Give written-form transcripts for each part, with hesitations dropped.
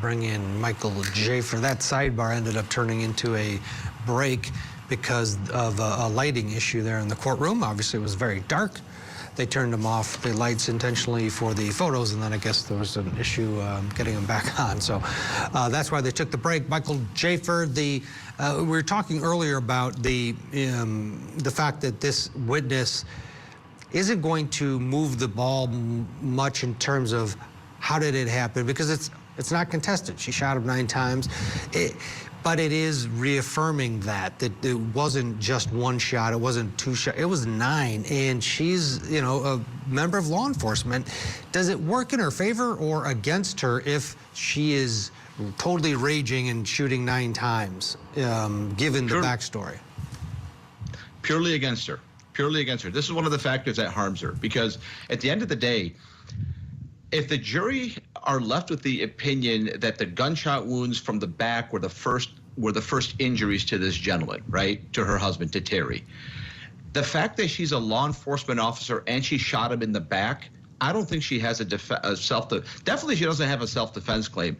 Bring in Michael Jaafar. That sidebar ended up turning into a break because of a lighting issue there in the courtroom. Obviously, it was very dark. They turned them off, the lights, intentionally for the photos, and then I guess there was an issue getting them back on. So that's why they took the break. Michael Jaafar, we were talking earlier about the fact that this witness isn't going to move the ball much in terms of how did it happen, because it's not contested. She shot him 9 times. But it is reaffirming that it wasn't just 1 shot, it wasn't 2 shots, it was 9. And she's, you know, a member of law enforcement. Does it work in her favor or against her if she is totally raging and shooting 9 times, given the backstory? Purely against her. Purely against her. This is one of the factors that harms her, because at the end of the day, if the jury are left with the opinion that the gunshot wounds from the back were the first injuries to this gentleman, right, to her husband, to Terry, the fact that she's a law enforcement officer and she shot him in the back, I don't think she has definitely she doesn't have a self-defense claim.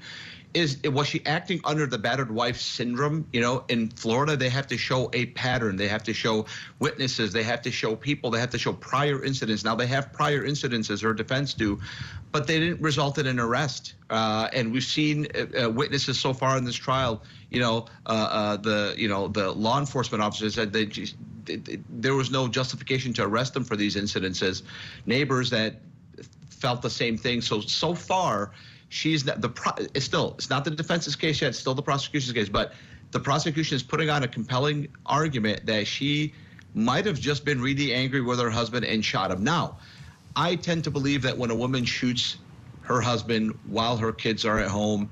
Was she acting under the battered wife syndrome? You know, in Florida, they have to show a pattern. They have to show witnesses. They have to show people. They have to show prior incidents. Now, they have prior incidents, as her defense do, but they didn't result in an arrest. And we've seen witnesses so far in this trial, you know, the law enforcement officers said that there was no justification to arrest them for these incidences. Neighbors that felt the same thing. So far, she's not it's not the defense's case yet, it's still the prosecution's case, but the prosecution is putting on a compelling argument that she might have just been really angry with her husband and shot him. Now, I tend to believe that when a woman shoots her husband while her kids are at home,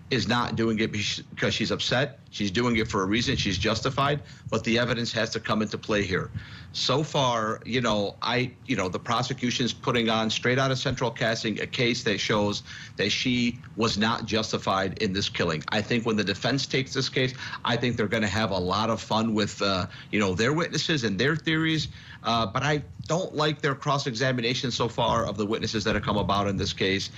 is not doing it because she's upset. She's doing it for a reason. She's justified, but the evidence has to come into play here. So far, the prosecution is putting on, straight out of central casting, a case that shows that she was not justified in this killing. I think when the defense takes this case, I think they're going to have a lot of fun with, their witnesses and their theories. But I don't like their cross-examination so far of the witnesses that have come about in this case.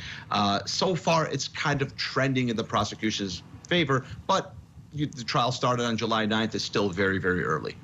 So far, it's kind of trending in the prosecution's favor, but the trial started on July 9th. It's still very, very early.